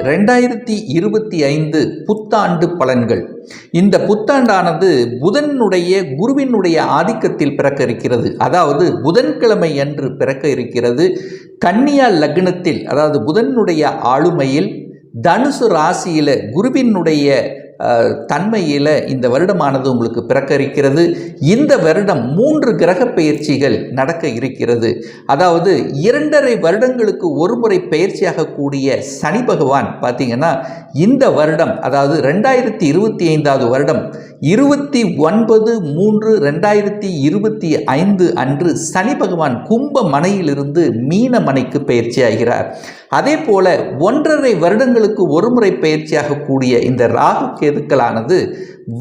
2025 புத்தாண்டு பலன்கள். இந்த புத்தாண்டானது புதனுடைய குருவினுடைய ஆதிக்கத்தில் பிறக்க இருக்கிறது. அதாவது புதன்கிழமை அன்று பிறக்க இருக்கிறது. கன்னியா லக்னத்தில், அதாவது புதனுடைய ஆளுமையில் தனுசு ராசியில் குருவினுடைய தன்மையில் இந்த வருடமானது உங்களுக்கு பிறக்க இருக்கிறது. இந்த வருடம் 3 கிரக பெயர்ச்சிகள் நடக்க இருக்கிறது. அதாவது 2.5 வருடங்களுக்கு ஒரு முறை பெயர்ச்சியாக கூடிய சனி பகவான் பார்த்தீங்கன்னா இந்த வருடம், அதாவது 2025 வருடம் 29/3/2025 அன்று சனி பகவான் கும்ப மனையிலிருந்து மீன மனைக்கு பயிற்சி ஆகிறார். அதே போல 1.5 வருடங்களுக்கு ஒரு முறை பயிற்சியாக கூடிய இந்த ராகு கேதுக்களானது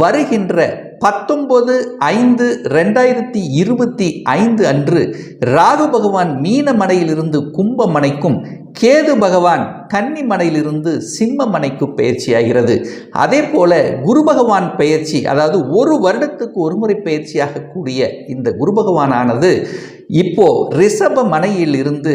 வருகின்ற 19/5/2025 அன்று ராகு பகவான் மீன மனையிலிருந்து கும்ப மனைக்கும், கேது பகவான் கன்னி மனையிலிருந்து சிம்ம மனைக்கு பயிற்சியாகிறது. அதே போல குரு பகவான் பயிற்சி, அதாவது ஒரு வருடத்துக்கு ஒரு முறை பயிற்சியாக கூடிய இந்த குரு பகவானானது இப்போ ரிஷப மனையில் இருந்து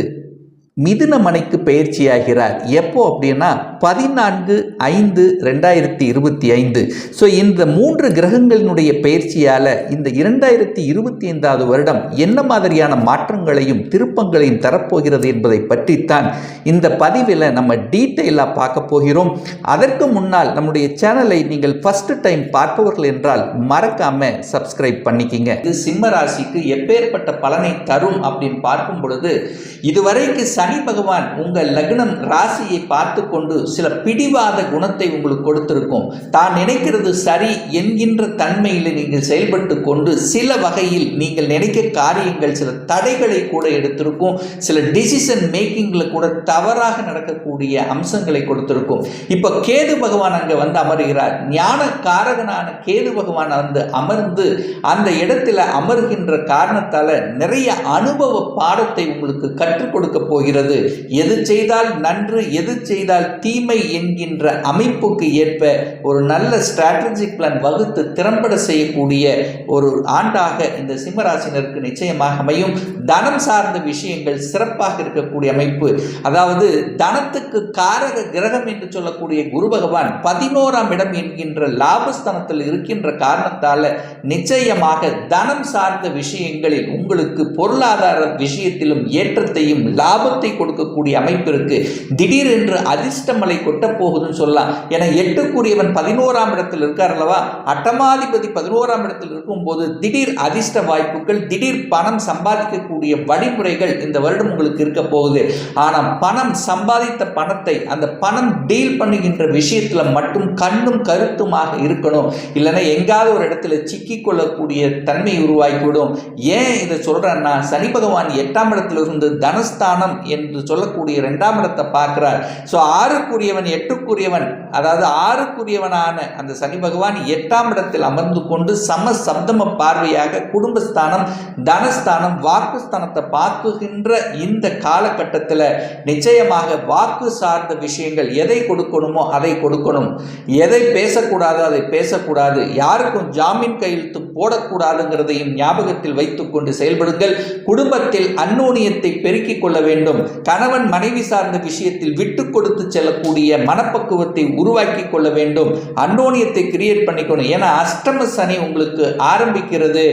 மிதுன மனைக்கு பயிற்சியாகிறார். எப்போ அப்படின்னா 14/5/2025. ஸோ இந்த 3 கிரகங்களினுடைய பயிற்சியால் இந்த 2025 வருடம் என்ன மாதிரியான மாற்றங்களையும் திருப்பங்களையும் தரப்போகிறது என்பதை பற்றித்தான் இந்த பதிவில் நம்ம டீட்டெயிலாக பார்க்க போகிறோம். அதற்கு முன்னால் நம்முடைய சேனலை நீங்கள் ஃபர்ஸ்ட் டைம் பார்ப்பவர்கள் என்றால் மறக்காம சப்ஸ்கிரைப் பண்ணிக்கிங்க. இது சிம்ம ராசிக்கு எப்பேற்பட்ட பலனை தரும் அப்படின்னு பார்க்கும் பொழுது, இதுவரைக்கு சனி பகவான் உங்கள் லக்னம் ராசியை பார்த்து கொண்டு சில பிடிவாத குணத்தை உங்களுக்கு கொடுத்திருக்கும். தான் நினைக்கிறது சரி என்கின்ற தன்மையில் நீங்கள் செயல்பட்டு கொண்டு சில வகையில் நீங்கள் நினைக்க காரியங்கள் சில தடைகளை கூட எடுத்திருக்கும். சில டிசிஷன் மேக்கிங்கில் கூட தவறாக நடக்கக்கூடிய அம்சங்களை கொடுத்திருக்கும். இப்போ கேது பகவான் அங்கே வந்து அமர்கிறார். ஞான காரகனான கேது பகவான் வந்து அமர்ந்து அந்த இடத்துல அமர்கின்ற காரணத்தால் நிறைய அனுபவ பாடத்தை உங்களுக்கு கற்றுக் கொடுக்க போகிறது. எது செய்தால் நன்று, எது செய்தால் தீமை என்கின்ற அமைப்புக்கு ஏற்ப ஒரு நல்ல ஸ்ட்ராட்டஜிக் பிளான் வகுத்து திறம்பட செய்யக்கூடிய ஒரு ஆண்டாக இந்த சிம்மராசினருக்கு நிச்சயமாக அமையும். தனம் சார்ந்த விஷயங்கள் சிறப்பாக இருக்கக்கூடிய அமைப்பு. அதாவது தனத்துக்கு காரக கிரகம் என்று சொல்லக்கூடிய குரு பகவான் 11ஆம் இடம் என்கின்ற லாபஸ்தானத்தில் இருக்கின்ற காரணத்தால் நிச்சயமாக தனம் சார்ந்த விஷயங்களில் உங்களுக்கு பொருளாதார விஷயத்திலும் ஏற்றத்தையும் லாபத்தை கொடுக்கக்கூடிய அமைப்பு இருக்கு. திடீரென்று அதிர்ஷ்டமலை கொட்ட போகுதுன்னு சொல்லலாம். என 8க்குரியவன் 11ஆம் இடத்தில் இருக்கார் அல்லவா, அட்டமாதிபதி 11ஆம் இடத்தில் இருக்கும் போது திடீர் அதிர்ஷ்ட வாய்ப்புகள், திடீர் பணம் சம்பாதிக்கக்கூடிய வழிமுறைகள் இந்த வருடம் உங்களுக்கு இருக்க போகுது. ஆனால் பணம் சம்பாதித்த பணத்தை அந்த பணம் டீல் பண்ணுகின்ற விஷயத்துல மட்டும் கண்ணும் கருத்துமாக இருக்கணும். இல்லைன்னா எங்காவது ஒரு இடத்துல சிக்கிக் கொள்ளக்கூடிய தன்மை உருவாக்கிவிடும். ஏன் இதை சொல்றேன்னா, சனி பகவான் 8ஆம் இடத்துல இருந்து தனஸ்தானம் என்று சொல்லக்கூடிய 2ஆம் இடத்தை பார்க்கிறார். ஸோ 6க்குரியவன் 8க்குரியவன், அதாவது 6க்குரியவனான அந்த சனி பகவான் 8ஆம் இடத்தில் அமர்ந்து கொண்டு சம சப்தம பார்வையாக குடும்பஸ்தானம், தனஸ்தானம், வாக்குஸ்தானத்தை பார்க்குகின்ற இந்த காலகட்டத்தில் நிச்சயமாக வாக்கு சார்ந்த விஷயங்கள் எதை கொடுக்கணுமோ அதை கொடுக்கணும், எதை பேசக்கூடாதோ அதை பேசக்கூடாது, யாருக்கும் ஜாமீன் கையெழுத்து போடக்கூடாதுங்கிறதையும் ஞாபகத்தில் வைத்துக் கொண்டு செயல்படுங்கள். குடும்பத்தில் அந்யோன்யத்தை பெருக்கிக் கொள்ள வேண்டும். கணவன் மனைவி சார்ந்த விஷயத்தில் விட்டு கொடுத்து செல்லக்கூடிய மனப்பக்குவத்தை உருவாக்கி கொள்ள வேண்டும். அந்யோன்யத்தை கிரியேட் பண்ணிக்கணும். ஏன்னா அஷ்டம சனி உங்களுக்கு ஆரம்பிக்கிறது.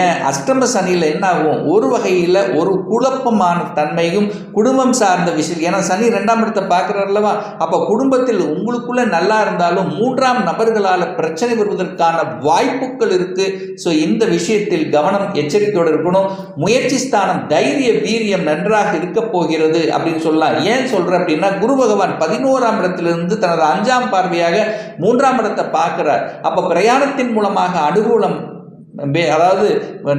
ஏன் அஷ்டம சனியில் என்ன ஆகும், ஒரு வகையில் ஒரு குழப்பமான தன்மையும் குடும்பம் சார்ந்த விஷயம். ஏன்னா சனி 2ஆம் இடத்தை பார்க்கிறார் அல்லவா, அப்போ குடும்பத்தில் உங்களுக்குள்ள நல்லா இருந்தாலும் 3ஆம் நபர்களால் பிரச்சனை வருவதற்கான வாய்ப்புகள் இருக்கு. ஸோ இந்த விஷயத்தில் கவனம் எச்சரிக்கையோடு இருக்கணும். முயற்சி ஸ்தானம், தைரிய வீரியம் நன்றாக இருக்க போகிறது அப்படின்னு சொல்லலாம். ஏன் சொல்ற அப்படின்னா, குரு பகவான் 11ஆம் இடத்திலிருந்து தனது 5ஆம் பார்வையாக 3ஆம் இடத்தை பார்க்கிறார். அப்ப பிரயாணத்தின் மூலமாக அனுகூலம், அதாவது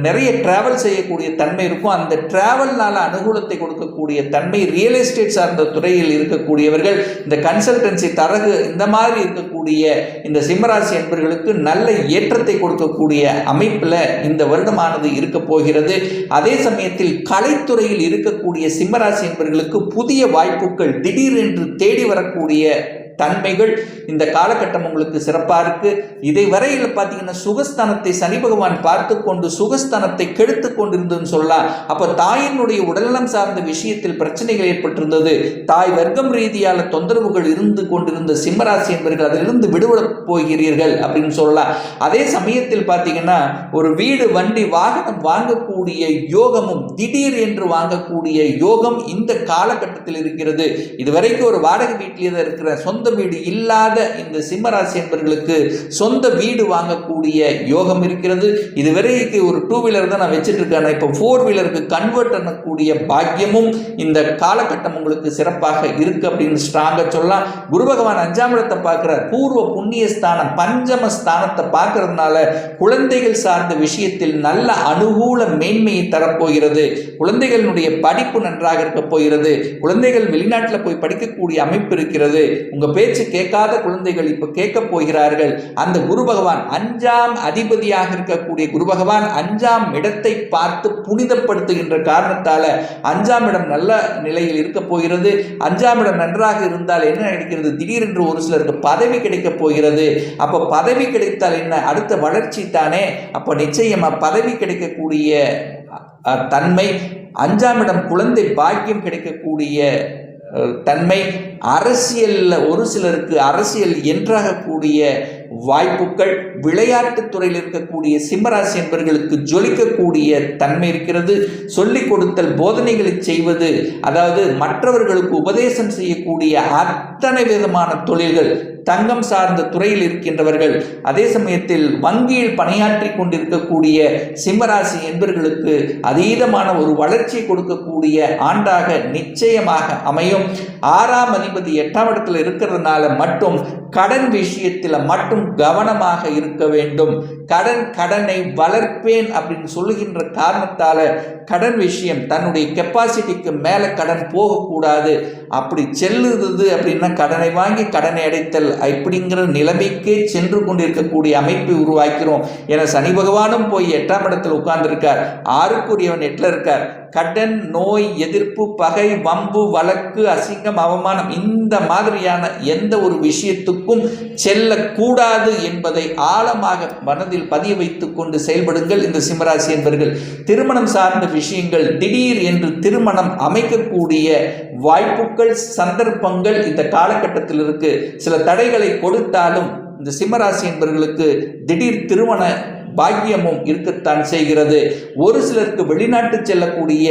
நிறைய டிராவல் செய்யக்கூடிய தன்மை இருக்கும். அந்த டிராவல்னால அனுகூலத்தை கொடுக்கக்கூடிய தன்மை ரியல் எஸ்டேட் சார்ந்த துறையில் இருக்கக்கூடியவர்கள், இந்த கன்சல்டன்சி, தரகு, இந்த மாதிரி இருக்கக்கூடிய இந்த சிம்மராசி என்பவர்களுக்கு நல்ல ஏற்றத்தை கொடுக்கக்கூடிய அமைப்பில் இந்த வருடமானது இருக்க போகிறது. அதே சமயத்தில் கலைத்துறையில் இருக்கக்கூடிய சிம்மராசி என்பவர்களுக்கு புதிய வாய்ப்புகள் திடீரென்று தேடி வரக்கூடிய தன்மைகள் இந்த காலகட்டம் உங்களுக்கு சிறப்பாக இருக்கு. இதை வரையில் பார்த்தீங்கன்னா சுகஸ்தானத்தை சனி பகவான் பார்த்து கொண்டு சுகஸ்தானத்தை கெடுத்து கொண்டிருந்ததுன்னு சொல்லலாம். அப்போ தாயினுடைய உடல்நலம் சார்ந்த விஷயத்தில் பிரச்சனைகள் ஏற்பட்டிருந்தது. தாய் வர்க்கம் ரீதியான தொந்தரவுகள் இருந்து கொண்டிருந்த சிம்மராசி என்பவர்கள் அதிலிருந்து விடுபட போகிறீர்கள் அப்படின்னு சொல்லலாம். அதே சமயத்தில் பார்த்தீங்கன்னா ஒரு வீடு வண்டி வாகனம் வாங்கக்கூடிய யோகமும் திடீர் என்று வாங்கக்கூடிய யோகம் இந்த காலகட்டத்தில் இருக்கிறது. இதுவரைக்கும் ஒரு வாடகை வீட்டில் இருக்கிற சொந்த வீடு இல்லாத இந்த சிம்மராசி என்பவர்களுக்கு சொந்த வீடு வாங்கக்கூடிய யோகம் இருக்கிறது. இதுவரைக்கு ஒரு 2 வீலர் தான் நான் வச்சுட்டு இருக்கேன், இப்போ 4 வீலருக்கு கன்வெர்ட் பண்ணக்கூடிய பாக்கியமும் இந்த காலகட்டம் உங்களுக்கு சிறப்பாக இருக்கு அப்படின்னு ஸ்ட்ராங்கா சொல்லலாம். குரு பகவான் 5ஆம் இடத்தை பார்க்கிறார். பூர்வ புண்ணிய ஸ்தானம் பஞ்சம ஸ்தானத்தை பார்க்கறதுனால குழந்தைகள் சார்ந்த விஷயத்தில் நல்ல அனுகூல மேன்மையை தரப்போகிறது. குழந்தைகளுடைய படிப்பு நன்றாக இருக்க போகிறது. குழந்தைகள் வெளிநாட்டில் போய் படிக்கக்கூடிய அமைப்பு இருக்கிறது. உங்க பேச்சு கேட்காத குழந்தைகள் இப்ப கேட்க போகிறார்கள். அந்த குரு பகவான் 5ஆம் அதிபதியாக இருக்கக்கூடிய குரு பகவான் 5ஆம் இடத்தை பார்த்து புனிதப்படுத்துகின்ற காரணத்தால 5ஆம் இடம் நல்ல நிலையில் இருக்க போகிறது. 5ஆம் இடம் நன்றாக இருந்தால் என்ன நடக்கிறது? திடீரென்று ஒரு சிலருக்கு பதவி கிடைக்க போகிறது. அப்ப பதவி கிடைத்தால் என்ன? அடுத்த வளர்ச்சி தானே. அப்ப நிச்சயமா பதவி கிடைக்கக்கூடிய தன்மை. 5ஆம் இடம் குழந்தை பாக்கியம் கிடைக்கக்கூடிய தன்மை. அரசியல்ல ஒரு சிலருக்கு அரசியல் என்றாகக்கூடிய வாய்ப்புகள். விளையாட்டுத் துறையில் இருக்கக்கூடிய சிம்மராசி என்பவர்களுக்கு ஜொலிக்கக்கூடிய தன்மை இருக்கிறது. சொல்லிக் கொடுத்தல் போதனைகளை செய்வது, அதாவது மற்றவர்களுக்கு உபதேசம் செய்யக்கூடிய அத்தனை விதமான தொழில்கள், தங்கம் சார்ந்த துறையில் இருக்கின்றவர்கள், அதே சமயத்தில் வங்கியில் பணியாற்றி கொண்டிருக்கக்கூடிய சிம்மராசி என்பவர்களுக்கு அதீதமான ஒரு வளர்ச்சி கொடுக்கக்கூடிய ஆண்டாக நிச்சயமாக அமையும். 6ஆம் அதிபதி 8ஆம் இடத்துல இருக்கிறதுனால மட்டும் கடன் விஷயத்தில் மட்டும் கவனமாக இருக்க வேண்டும். கடனை வளர்ப்பேன் அப்படின்னு சொல்லுகின்ற காரணத்தால கடன் விஷயம் தன்னுடைய கெப்பாசிட்டிக்கு மேல கடன் போகக்கூடாது. அப்படி செல்லுது அப்படின்னா கடனை வாங்கி கடனை அடைத்தல் இப்படிங்கிற நிலைமைக்கே சென்று கொண்டிருக்கக்கூடிய அமைப்பை உருவாக்கிறோம். என சனி பகவானும் போய் 8ஆம் இடத்தில் உட்கார்ந்திருக்கார். 6க்குரியவன் 8ல இருக்கார். கடன், நோய், எதிர்ப்பு, பகை, வம்பு, வழக்கு, அசிங்கம், அவமானம் இந்த மாதிரியான எந்த ஒரு விஷயத்துக்கும் செல்லக்கூடாது என்பதை ஆழமாக மனதில் பதிய வைத்துக் கொண்டு செயல்படுங்கள். இந்த சிம்மராசி என்பவர்கள் திருமணம் சார்ந்த விஷயங்கள் திடீர் என்று திருமணம் அமைக்கக்கூடிய வாய்ப்புகள், சந்தர்ப்பங்கள் இந்த காலகட்டத்தில் இருக்கு. சில தடைகளை கொடுத்தாலும் இந்த சிம்மராசி என்பவர்களுக்கு திடீர் திருமண பாக்கியமும் இருக்கத்தான் செய்கிறது. ஒரு சிலருக்கு வெளிநாட்டு செல்லக்கூடிய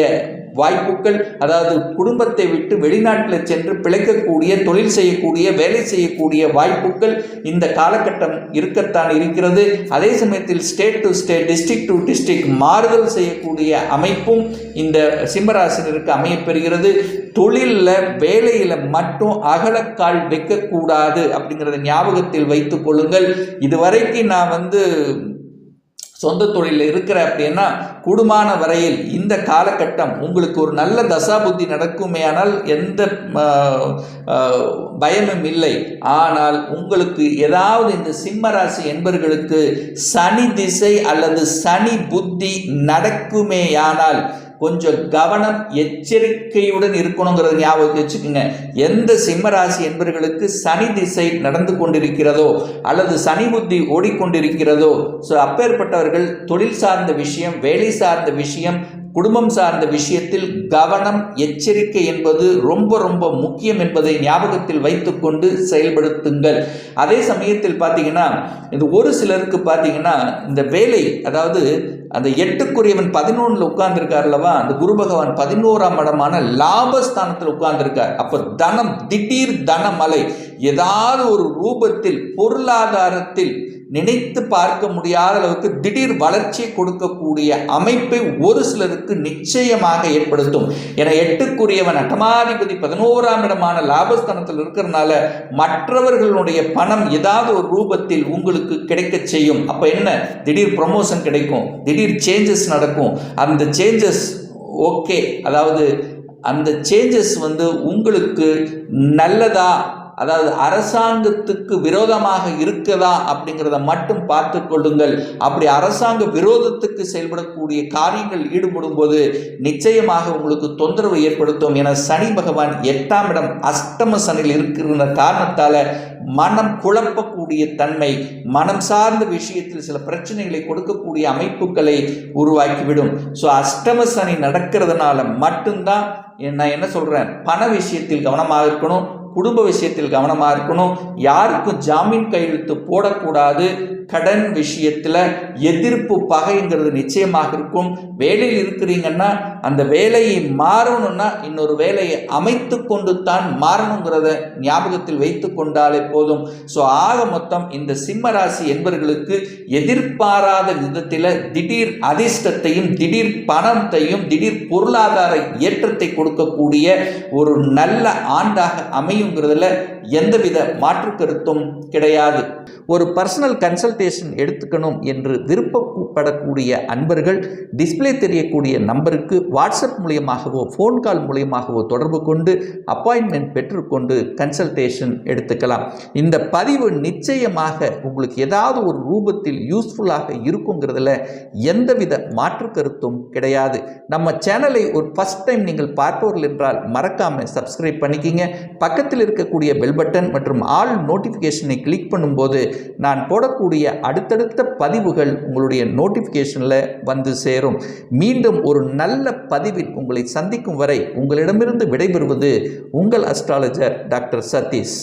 வாய்ப்புகள், அதாவது குடும்பத்தை விட்டு வெளிநாட்டில் சென்று பிழைக்கக்கூடிய, தொழில் செய்யக்கூடிய, வேலை செய்யக்கூடிய வாய்ப்புகள் இந்த காலகட்டம் இருக்கத்தான் இருக்கிறது. அதே சமயத்தில் state to state, district to district மாறுதல் செய்யக்கூடிய அமைப்பும் இந்த சிம்மராசினருக்கு அமையப்பெறுகிறது. தொழிலில் வேலையில் மட்டும் அகலக்கால் வைக்கக்கூடாது அப்படிங்கிறத ஞாபகத்தில் வைத்துக் கொள்ளுங்கள். இதுவரைக்கும் நான் சொந்த தொழிலில் இருக்கிற அப்படின்னா கூடுமான வரையில் இந்த காலகட்டம் உங்களுக்கு ஒரு நல்ல தசாபுத்தி நடக்குமே, ஆனால் எந்த பயமும் இல்லை. ஆனால் உங்களுக்கு ஏதாவது இந்த சிம்மராசி என்பவர்களுக்கு சனி திசை அல்லது சனி புத்தி நடக்குமேயானால் கொஞ்சம் கவனம் எச்சரிக்கையுடன் இருக்கணுங்கிறத ஞாபகம் வச்சுக்கோங்க. எந்த சிம்மராசி என்பவர்களுக்கு சனி திசை நடந்து கொண்டிருக்கிறதோ அல்லது சனி புத்தி ஓடிக்கொண்டிருக்கிறதோ, ஸோ அப்பேற்பட்டவர்கள் தொழில் சார்ந்த விஷயம், வேலை சார்ந்த விஷயம், குடும்பம் சார்ந்த விஷயத்தில் கவனம், எச்சரிக்கை என்பது ரொம்ப ரொம்ப முக்கியம் என்பதை ஞாபகத்தில் வைத்துக்கொண்டு செயல்படுத்துங்கள். அதே சமயத்தில் பார்த்தீங்கன்னா இது ஒரு சிலருக்கு பார்த்தீங்கன்னா இந்த வேலை, அதாவது அந்த 8க்குரியவன் 11ல் உட்கார்ந்துருக்கார் அல்லவா, அந்த குரு பகவான் 11ஆம் இடமான லாபஸ்தானத்தில் உட்கார்ந்துருக்கார். அப்போ தனம், திடீர் தனமலை, ஏதாவது ஒரு ரூபத்தில் பொருளாதாரத்தில் நினைத்து பார்க்க முடியாத அளவுக்கு திடீர் வளர்ச்சி கொடுக்கக்கூடிய அமைப்பை ஒரு சிலருக்கு நிச்சயமாக ஏற்படுத்தும். என 8க்குரியவன் அட்டமாதிபதி 11ஆம் இடமான லாபஸ்தானத்தில் இருக்கிறதுனால மற்றவர்களுடைய பணம் ஏதாவது ஒரு ரூபத்தில் உங்களுக்கு கிடைக்க செய்யும். அப்ப என்ன, திடீர் ப்ரமோஷன் கிடைக்கும், திடீர் சேஞ்சஸ் நடக்கும். அந்த சேஞ்சஸ் ஓகே, அதாவது அந்த சேஞ்சஸ் உங்களுக்கு நல்லதா, அதாவது அரசாங்கத்துக்கு விரோதமாக இருக்குதா அப்படிங்கிறத மட்டும் பார்த்து கொள்ளுங்கள். அப்படி அரசாங்க விரோதத்துக்கு செயல்படக்கூடிய காரியங்கள் ஈடுபடும் போது நிச்சயமாக உங்களுக்கு தொந்தரவு ஏற்படுத்தும். என சனி பகவான் 8ஆம் இடம் அஷ்டம சனியில் இருக்கிற காரணத்தால மனம் குழப்பக்கூடிய தன்மை, மனம் சார்ந்த விஷயத்தில் சில பிரச்சனைகளை கொடுக்கக்கூடிய அமைப்புகளை உருவாக்கிவிடும். ஸோ அஷ்டம சனி நடக்கிறதுனால மட்டும்தான் நான் என்ன சொல்றேன், பண விஷயத்தில் கவனமாக இருக்கணும், குடும்ப விஷயத்தில் கவனமாக இருக்கணும், யாருக்கும் ஜாமீன் கையெழுத்து போடக்கூடாது, கடன் விஷயத்தில் எதிர்ப்பு பகைங்கிறது நிச்சயமாக இருக்கும். வேலையில் இருக்கிறீங்கன்னா அந்த வேலையை மாறணும்னா இன்னொரு வேலையை அமைத்து கொண்டு தான் மாறணுங்கிறத ஞாபகத்தில் வைத்து கொண்டாலே போதும். ஸோ ஆக மொத்தம் இந்த சிம்ம ராசி என்பவர்களுக்கு எதிர்பாராத விதத்தில் திடீர் அதிர்ஷ்டத்தையும் திடீர் பணத்தையும் திடீர் பொருளாதார ஏற்றத்தை கொடுக்கக்கூடிய ஒரு நல்ல ஆண்டாக அமையுங்கிறதுல எந்தவித மாற்று கருத்தும் கிடையாது. ஒரு பர்சனல் கன்சல்டேஷன் எடுத்துக்கணும் என்று விருப்பப்படக்கூடிய அன்பர்கள் டிஸ்பிளே தெரியக்கூடிய நம்பருக்கு வாட்ஸ்அப் மூலியமாகவோ ஃபோன் கால் மூலியமாகவோ தொடர்பு கொண்டு அப்பாயின்மெண்ட் பெற்றுக்கொண்டு கன்சல்டேஷன் எடுத்துக்கலாம். இந்த பதிவு நிச்சயமாக உங்களுக்கு ஏதாவது ஒரு ரூபத்தில் யூஸ்ஃபுல்லாக இருக்குங்கிறதுல எந்தவித மாற்று கருத்தும் கிடையாது. நம்ம சேனலை ஒரு ஃபர்ஸ்ட் டைம் நீங்கள் பார்ப்பவர்கள் என்றால் மறக்காம சப்ஸ்கிரைப் பண்ணிக்கிங்க. பக்கத்தில் இருக்கக்கூடிய பெல் பட்டன் மற்றும் ஆல் நோட்டிஃபிகேஷனை கிளிக் பண்ணும்போது நான் போடக்கூடிய அடுத்தடுத்த பதிவுகள் உங்களுடைய நோட்டிஃபிகேஷனில் வந்து சேரும். மீண்டும் ஒரு நல்ல பதிவில் உங்களை சந்திக்கும் வரை உங்களிடமிருந்து விடைபெறுவது உங்கள் அஸ்ட்ராலஜர் டாக்டர் சதீஷ்.